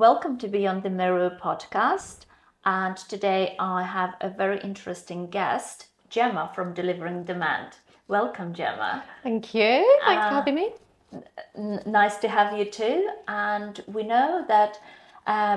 Welcome to Beyond the Mirror podcast. And today I have a very interesting guest, Gemma from Delivering Demand. Welcome, Gemma. Thank you. Thanks for having me. Nice to have you too. And we know that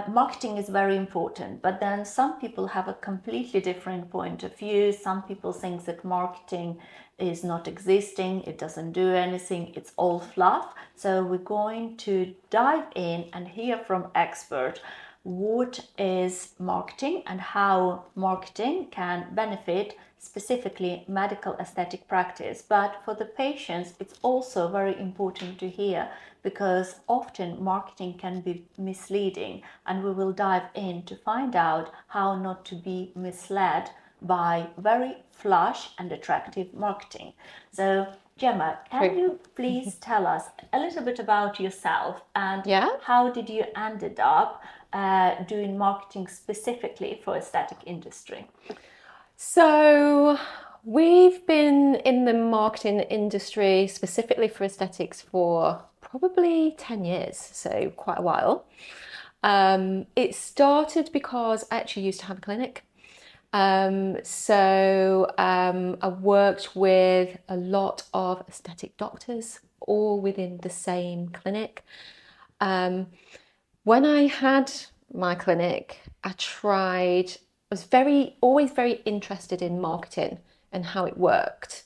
marketing is very important, but then some people have a completely different point of view. Some people think that marketing is not existing, it doesn't do anything, it's all fluff. So we're going to dive in and hear from expert what is marketing and how marketing can benefit specifically medical aesthetic practice. But for the patients, it's also very important to hear because often marketing can be misleading, and we will dive in to find out how not to be misled by very flush and attractive marketing. So Gemma, can you please tell us a little bit about yourself and how did you ended up doing marketing specifically for aesthetic industry? So we've been in the marketing industry specifically for aesthetics for probably 10 years, so quite a while. It started because I actually used to have a clinic. I worked with a lot of aesthetic doctors, all within the same clinic. When I had my clinic, I was always very interested in marketing and how it worked.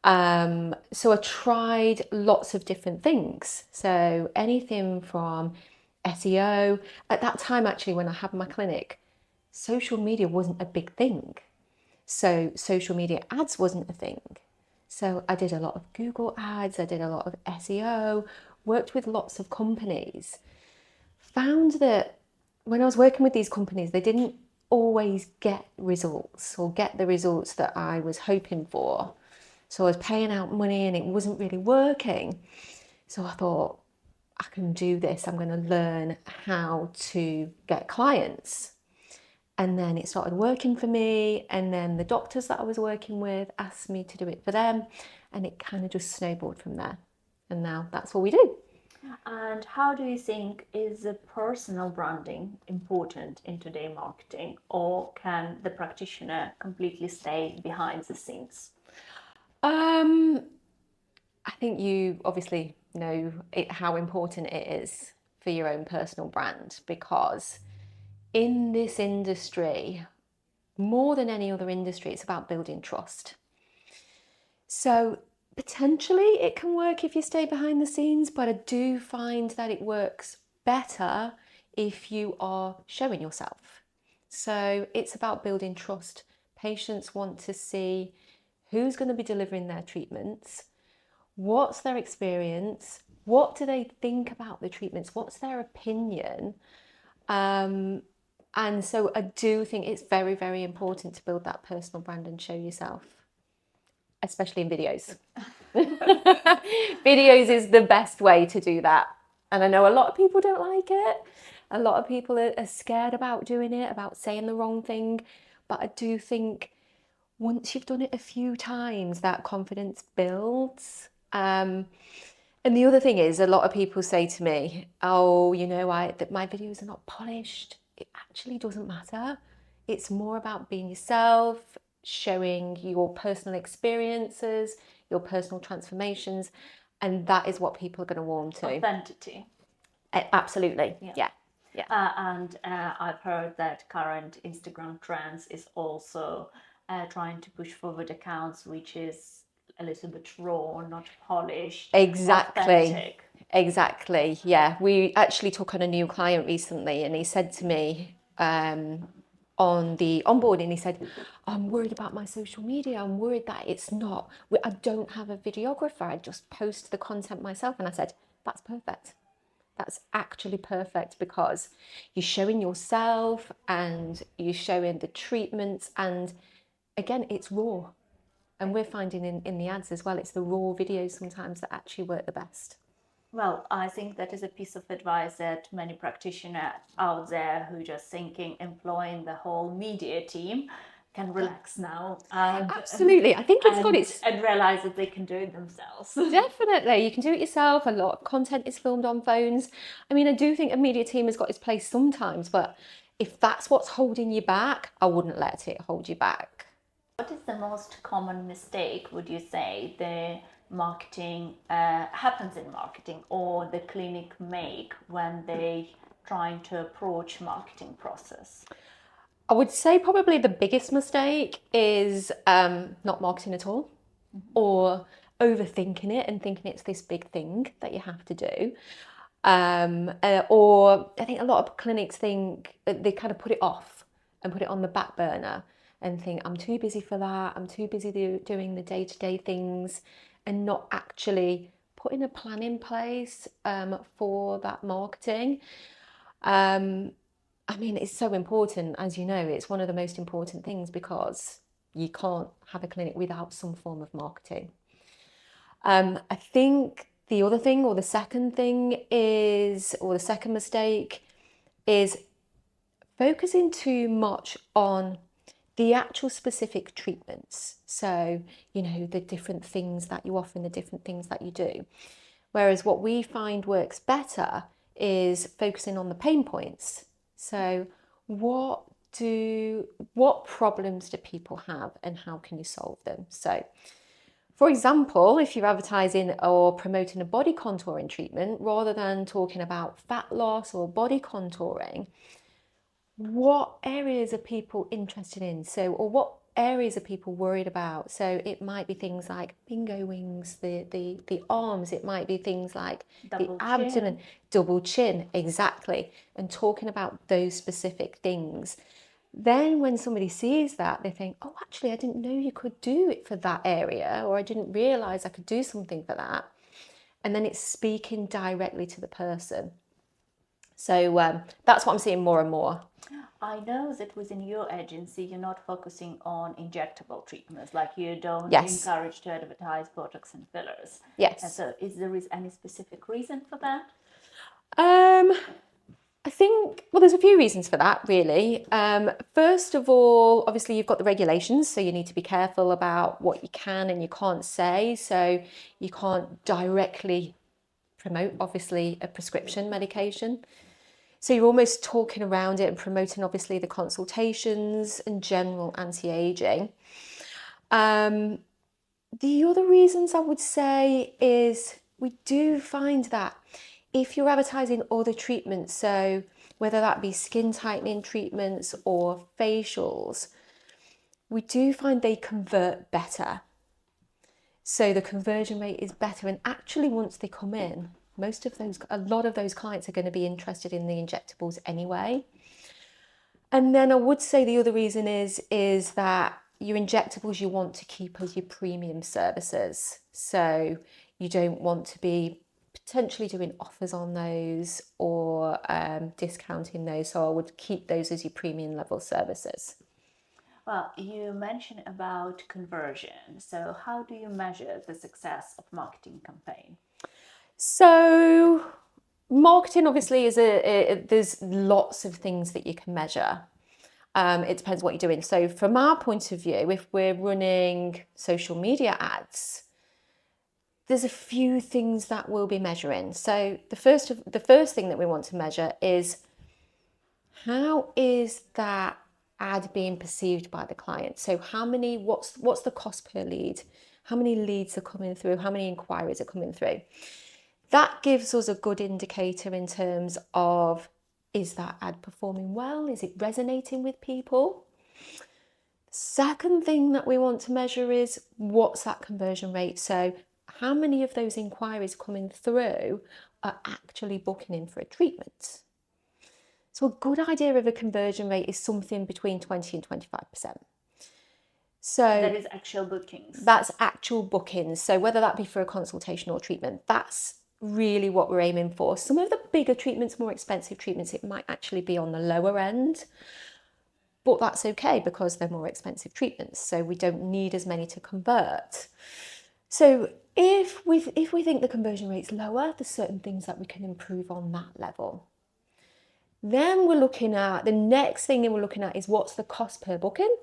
So I tried lots of different things. So anything from SEO. At that time, actually, when I had my clinic, social media wasn't a big thing. So social media ads wasn't a thing. So I did a lot of Google ads, I did a lot of SEO, worked with lots of companies. Found that when I was working with these companies, they didn't always get results or get the results that I was hoping for. So I was paying out money and it wasn't really working. So I thought, I can do this. I'm going to learn how to get clients. And then it started working for me. And then the doctors that I was working with asked me to do it for them. And it kind of just snowballed from there. And now that's what we do. And how do you think is the personal branding important in today's marketing, or can the practitioner completely stay behind the scenes? I think you obviously know how important it is for your own personal brand, because in this industry, more than any other industry, it's about building trust. So potentially it can work if you stay behind the scenes, but I do find that it works better if you are showing yourself. So it's about building trust. Patients want to see who's going to be delivering their treatments, what's their experience, what do they think about the treatments, what's their opinion. And so I do think it's very, very important to build that personal brand and show yourself, especially in videos. Videos is the best way to do that. And I know a lot of people don't like it. A lot of people are scared about doing it, about saying the wrong thing. But I do think once you've done it a few times, that confidence builds. And the other thing is, a lot of people say to me, oh, that my videos are not polished. It actually doesn't matter. It's more about being yourself, showing your personal experiences, your personal transformations, and that is what people are going to warm to. Authenticity. Absolutely, yeah. And I've heard that current Instagram trends is also trying to push forward accounts which is a little bit raw, not polished. Authentic. Exactly, yeah. We actually took on a new client recently, and he said to me on the onboarding, he said, I'm worried about my social media. I'm worried that I don't have a videographer. I just post the content myself. And I said, that's perfect. That's actually perfect, because you're showing yourself and you're showing the treatments. And again, it's raw. And we're finding in the ads as well, it's the raw videos sometimes that actually work the best. Well, I think that is a piece of advice that many practitioners out there who just thinking employing the whole media team can relax now and Absolutely. I think it's got and its and realize that they can do it themselves. Definitely, you can do it yourself. A lot of content is filmed on phones. I mean, I do think a media team has got its place sometimes, but if that's what's holding you back, I wouldn't let it hold you back. What is the most common mistake, would you say, the marketing happens in marketing or the clinic make when they trying to approach marketing process? I would say probably the biggest mistake is not marketing at all, or overthinking it and thinking it's this big thing that you have to do. Or I think a lot of clinics think they kind of put it off and put it on the back burner and think, I'm too busy for that. I'm too busy doing the day-to-day things, and not actually putting a plan in place for that marketing. I mean, it's so important, as you know, it's one of the most important things because you can't have a clinic without some form of marketing. I think the other thing, or the second thing is, or the second mistake is focusing too much on the actual specific treatments. So, you know, the different things that you offer and the different things that you do. Whereas what we find works better is focusing on the pain points. So, what problems do people have and how can you solve them? So, for example, if you're advertising or promoting a body contouring treatment, rather than talking about fat loss or body contouring, what areas are people interested in? So, or what areas are people worried about? So it might be things like bingo wings, the arms, it might be things like Double the abdomen, chin. double chin, exactly, and talking about those specific things. Then when somebody sees that, they think, oh, actually, I didn't know you could do it for that area, or I didn't realize I could do something for that. And then it's speaking directly to the person. So that's what I'm seeing more and more. I know that within your agency, you're not focusing on injectable treatments, like you don't Yes. encourage to advertise Botox and fillers. And Yes. so, is there any specific reason for that? I think, well, there's a few reasons for that, really. First of all, obviously, you've got the regulations, so you need to be careful about what you can and you can't say. So you can't directly promote, obviously, a prescription medication. So you're almost talking around it and promoting, obviously, the consultations and general anti-aging. The other reasons I would say is we do find that if you're advertising other treatments, so whether that be skin tightening treatments or facials, we do find they convert better. So the conversion rate is better. And actually, once they come in, a lot of those clients are going to be interested in the injectables anyway. And then I would say the other reason is that your injectables you want to keep as your premium services. So you don't want to be potentially doing offers on those or discounting those. So I would keep those as your premium level services. Well, you mentioned about conversion. So, how do you measure the success of marketing campaign? So marketing obviously there's lots of things that you can measure. It depends what you're doing. So from our point of view, if we're running social media ads, there's a few things that we'll be measuring. So the first thing that we want to measure is how is that ad being perceived by the client? So what's the cost per lead? How many leads are coming through? How many inquiries are coming through? That gives us a good indicator in terms of, is that ad performing well? Is it resonating with people? Second thing that we want to measure is what's that conversion rate? So how many of those inquiries coming through are actually booking in for a treatment? So a good idea of a conversion rate is something between 20 and 25%. So that is actual bookings. That's actual bookings. So whether that be for a consultation or treatment, that's really what we're aiming for. Some of the bigger treatments, more expensive treatments, it might actually be on the lower end, but that's okay because they're more expensive treatments. So we don't need as many to convert. So if we think the conversion rate's lower, there's certain things that we can improve on that level. Then we're looking at, the next thing we're looking at is what's the cost per booking?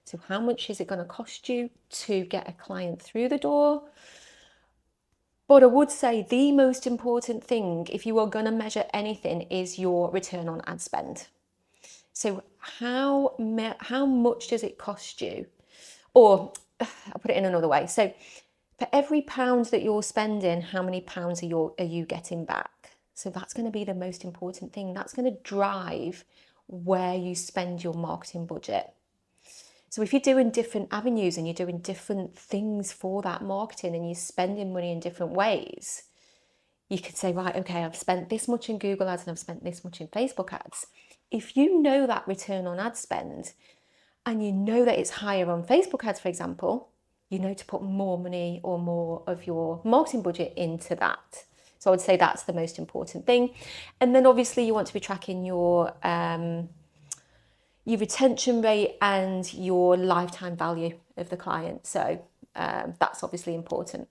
So how much is it going to cost you to get a client through the door? But I would say the most important thing, if you are going to measure anything, is your return on ad spend. So how much does it cost you? Or I'll put it in another way. So for every pound that you're spending, how many pounds are you getting back? So that's going to be the most important thing. That's going to drive where you spend your marketing budget. So if you're doing different avenues and you're doing different things for that marketing and you're spending money in different ways, you could say, right, okay, I've spent this much in Google ads and I've spent this much in Facebook ads. If you know that return on ad spend and you know that it's higher on Facebook ads, for example, you know to put more money or more of your marketing budget into that. So I would say that's the most important thing. And then obviously you want to be tracking your retention rate and your lifetime value of the client. So that's obviously important.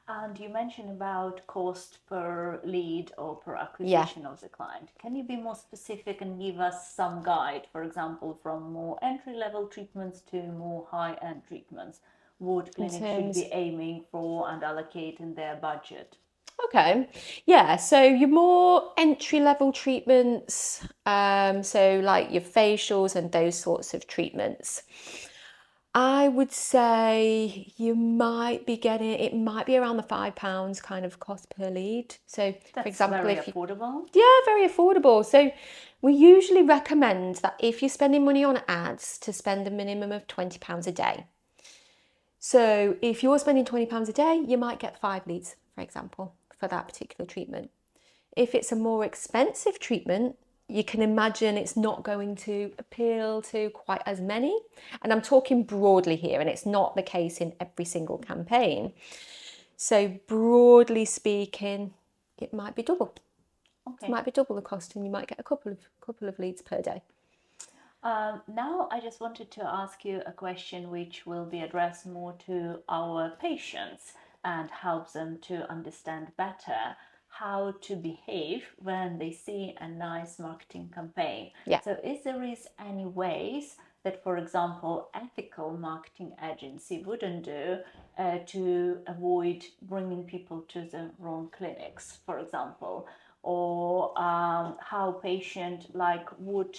And you mentioned about cost per lead or per acquisition of the client. Can you be more specific and give us some guide, for example, from more entry-level treatments to more high-end treatments? What clinics should be aiming for and allocating their budget? Okay, yeah, so your more entry-level treatments, so like your facials and those sorts of treatments, I would say it might be around the £5 kind of cost per lead. So That's for example, very affordable. Yeah, very affordable. So we usually recommend that if you're spending money on ads, to spend a minimum of £20 a day. So if you're spending £20 a day, you might get 5 leads, for example, for that particular treatment. If it's a more expensive treatment, you can imagine it's not going to appeal to quite as many. And I'm talking broadly here, and it's not the case in every single campaign. So broadly speaking, it might be double. Okay. It might be double the cost, and you might get a couple of leads per day. Now I just wanted to ask you a question which will be addressed more to our patients and help them to understand better how to behave when they see a nice marketing campaign. Yeah. So is there any ways that, for example, ethical marketing agency wouldn't do to avoid bringing people to the wrong clinics, for example, or how patient would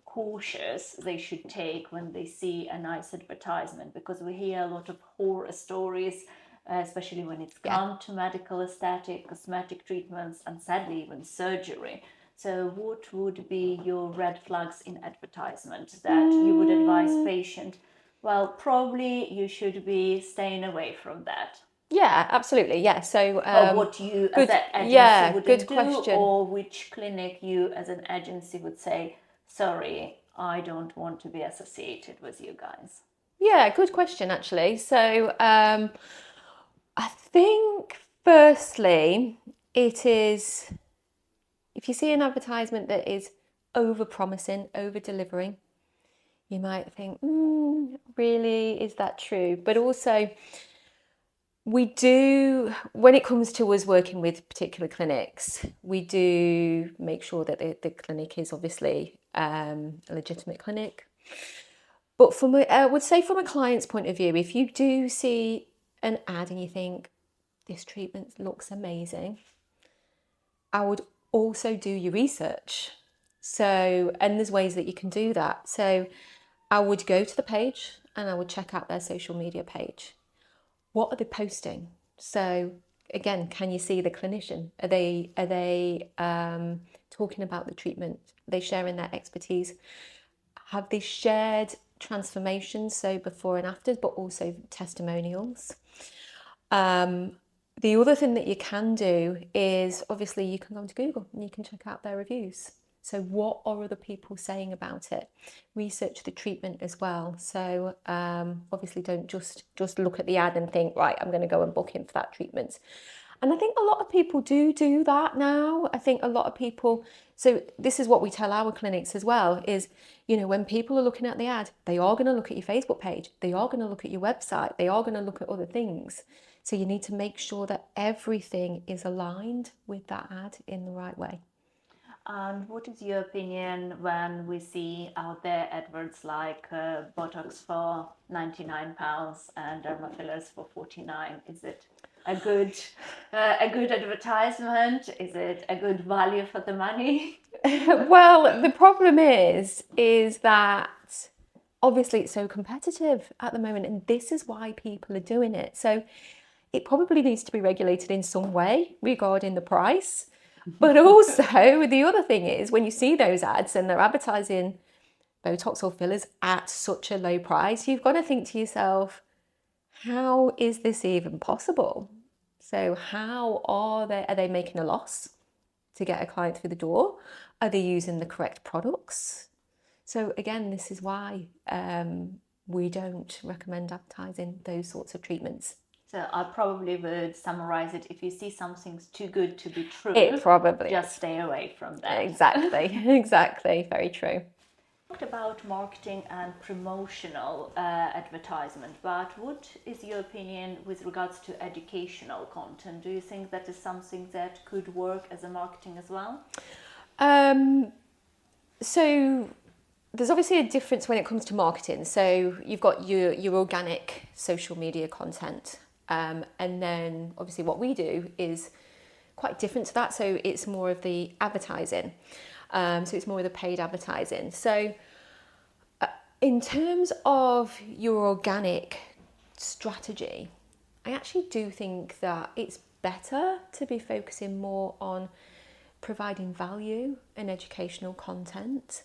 cautious they should take when they see a nice advertisement, because we hear a lot of horror stories, especially when it's come to medical aesthetic, cosmetic treatments, and sadly even surgery. So what would be your red flags in advertisement that you would advise patient? Well, probably you should be staying away from that. Yeah, absolutely. Yeah. So Or what you as an agency wouldn't do, or which clinic you as an agency would say, sorry, I don't want to be associated with you guys. Yeah, good question actually. So I think firstly, it is, if you see an advertisement that is over promising, over delivering, you might think, really, is that true? But also, we do, when it comes to us working with particular clinics, we do make sure that the clinic is obviously a legitimate clinic. But I would say from a client's point of view, if you do see an ad and you think, this treatment looks amazing, I would also do your research. So, and there's ways that you can do that. So I would go to the page and I would check out their social media page. What are they posting? So again, can you see the clinician? Are they talking about the treatment? Are they sharing their expertise? Have they shared transformations, so before and after, but also testimonials? The other thing that you can do is obviously you can go into Google and you can check out their reviews. So what are other people saying about it? Research the treatment as well. So obviously don't just look at the ad and think, right, I'm going to go and book in for that treatment. And I think a lot of people do that now. I think a lot of people, so this is what we tell our clinics as well, is, when people are looking at the ad, they are going to look at your Facebook page, they are going to look at your website, they are going to look at other things. So you need to make sure that everything is aligned with that ad in the right way. And what is your opinion when we see out there adverts like Botox for £99 and derma fillers for 49? Is it a good advertisement? Is it a good value for the money? Well, the problem is that obviously it's so competitive at the moment, and this is why people are doing it. So it probably needs to be regulated in some way regarding the price. But also, the other thing is when you see those ads and they're advertising Botox or fillers at such a low price, you've got to think to yourself, how is this even possible? So how are they making a loss to get a client through the door? Are they using the correct products? So again, this is why we don't recommend advertising those sorts of treatments. So I probably would summarize it: if you see something's too good to be true, It probably just stay away from that. Exactly, exactly, very true. Talked about marketing and promotional advertisement, but what is your opinion with regards to educational content? Do you think that is something that could work as a marketing as well? So there's obviously a difference when it comes to marketing. So you've got your organic social media content, and then obviously what we do is quite different to that. So it's more of the advertising. So it's more of the paid advertising. So in terms of your organic strategy, I actually do think that it's better to be focusing more on providing value and educational content,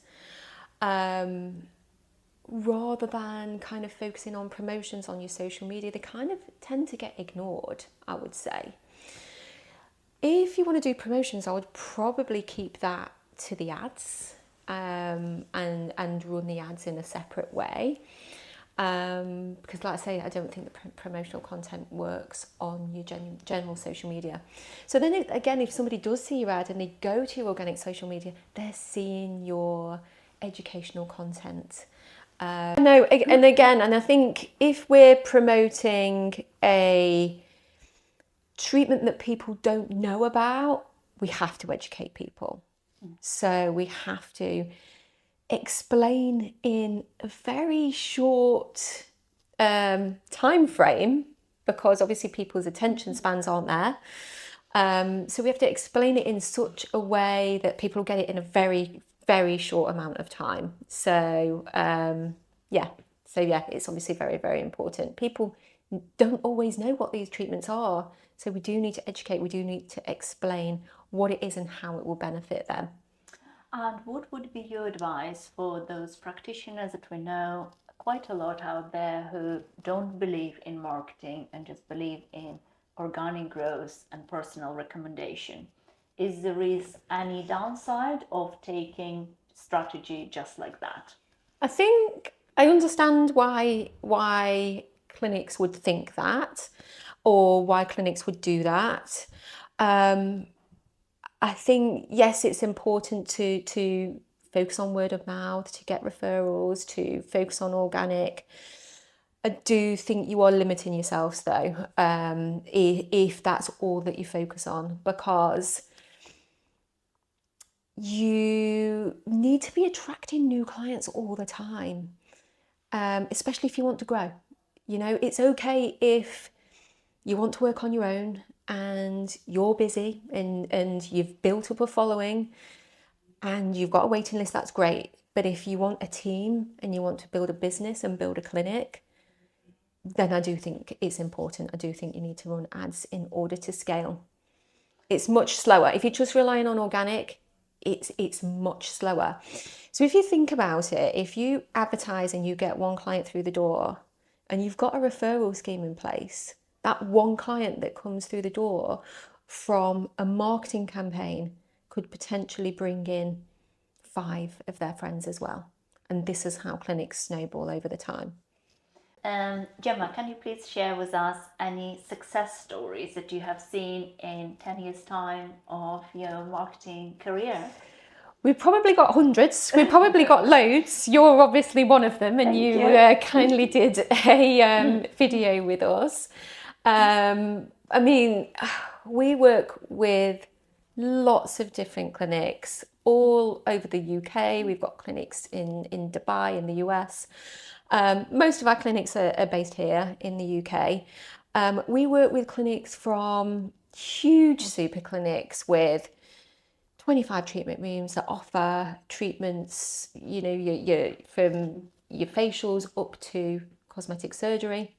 rather than kind of focusing on promotions on your social media. They kind of tend to get ignored, I would say. If you want to do promotions, I would probably keep that to the ads, and run the ads in a separate way. Because like I say, I don't think the promotional content works on your general social media. So then again, if somebody does see your ad and they go to your organic social media, they're seeing your educational content. And I think if we're promoting a treatment that people don't know about, we have to educate people. So we have to explain in a very short time frame, because obviously people's attention spans aren't there. So we have to explain it in such a way that people get it in a very, very short amount of time. So it's obviously very, very important. People don't always know what these treatments are. So we do need to educate, we do need to explain what it is and how it will benefit them. And what would be your advice for those practitioners that we know quite a lot out there who don't believe in marketing and just believe in organic growth and personal recommendation? Is there any downside of taking strategy just like that? I think I understand why clinics would think that, or why clinics would do that. I think, yes, it's important to focus on word of mouth, to get referrals, to focus on organic. I do think you are limiting yourselves though, if that's all that you focus on, because you need to be attracting new clients all the time, especially if you want to grow. You know, it's okay if you want to work on your own and you're busy and you've built up a following and you've got a waiting list, that's great. But if you want a team and you want to build a business and build a clinic, then I do think it's important. I do think you need to run ads in order to scale. It's much slower. If you're just relying on organic, it's much slower. So if you think about it, if you advertise and you get one client through the door and you've got a referral scheme in place, that one client that comes through the door from a marketing campaign could potentially bring in 5 of their friends as well. And this is how clinics snowball over the time. Gemma, can you please share with us any success stories that you have seen in 10 years' time of your marketing career? We've probably got hundreds. We've probably got loads. You're obviously one of them, and Thank you kindly did a video with us. I mean, we work with lots of different clinics all over the UK. We've got clinics in Dubai, in the US. Most of our clinics are based here in the UK. We work with clinics from huge super clinics with 25 treatment rooms that offer treatments, you know, from your facials up to cosmetic surgery,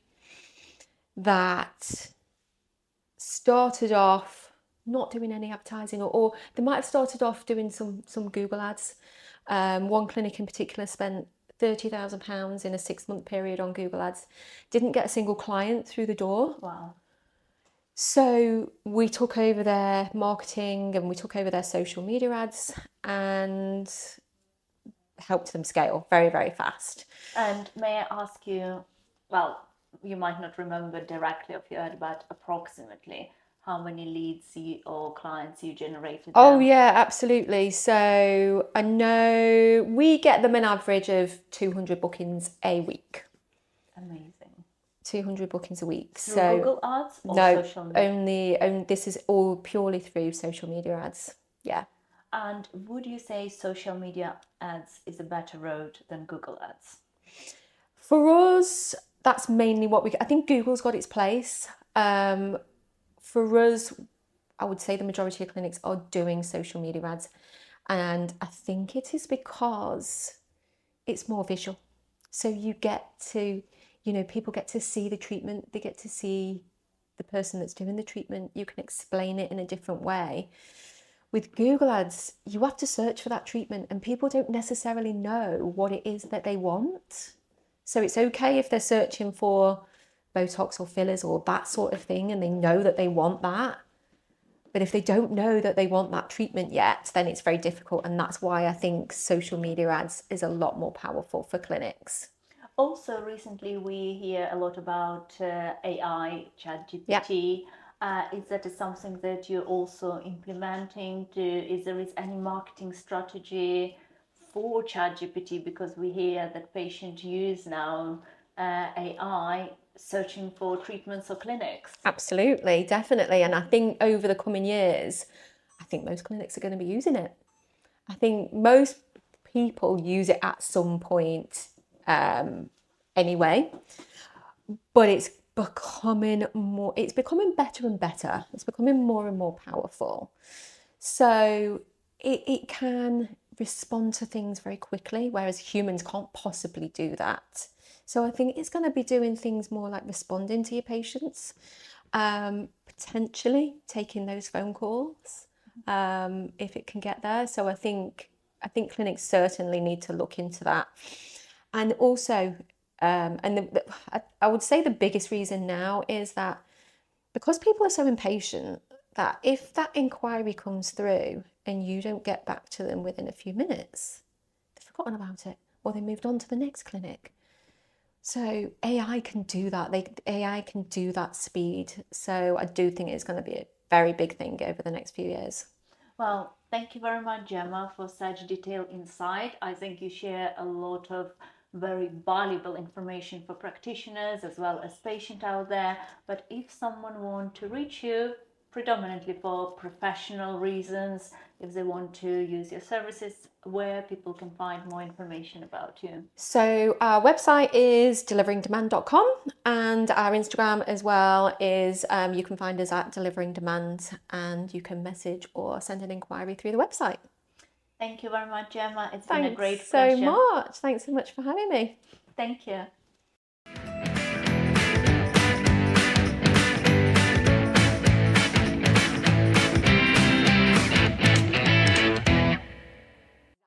that started off not doing any advertising, or they might have started off doing some Google ads. One clinic in particular spent £30,000 in a 6-month period on Google ads, didn't get a single client through the door. Wow. So we took over their marketing and we took over their social media ads and helped them scale very, very fast. And may I ask you, well, you might not remember directly off your head, but approximately how many leads or clients you generated? Oh, yeah, absolutely. So I know we get them an average of 200 bookings a week. Amazing. 200 bookings a week. Through So Google ads or no, social media? only this is all purely through social media ads. Yeah. And would you say social media ads is a better road than Google ads? For us, that's mainly what I think Google's got its place. For us, I would say the majority of clinics are doing social media ads. And I think it is because it's more visual. So you get to, you know, people get to see the treatment, they get to see the person that's doing the treatment, you can explain it in a different way. With Google ads, you have to search for that treatment and people don't necessarily know what it is that they want. So it's okay if they're searching for Botox or fillers or that sort of thing and they know that they want that. But if they don't know that they want that treatment yet, then it's very difficult. And that's why I think social media ads is a lot more powerful for clinics. Also, recently we hear a lot about AI, ChatGPT. Is that something that you're also implementing? Is there any marketing strategy for ChatGPT? Because we hear that patients use now AI searching for treatments or clinics. Absolutely, definitely. And I think over the coming years, I think most clinics are going to be using it. I think most people use it at some point anyway, but it's becoming better and better. It's becoming more and more powerful. So it can respond to things very quickly, whereas humans can't possibly do that. So I think it's going to be doing things more like responding to your patients, potentially taking those phone calls if it can get there. So I think clinics certainly need to look into that. And also, I would say the biggest reason now is that because people are so impatient, that if that inquiry comes through and you don't get back to them within a few minutes, they've forgotten about it or they moved on to the next clinic. So AI can do that. AI can do that speed. So I do think it's going to be a very big thing over the next few years. Well, thank you very much, Gemma, for such detailed insight. I think you share a lot of very valuable information for practitioners as well as patients out there. But if someone wants to reach you predominantly for professional reasons, if they want to use your services, where people can find more information about you? So our website is deliveringdemand.com and our Instagram as well is you can find us at Delivering Demand and you can message or send an inquiry through the website. Thank you very much, Gemma. It's been a great pleasure. pleasure. Thanks so much for having me. Thank you.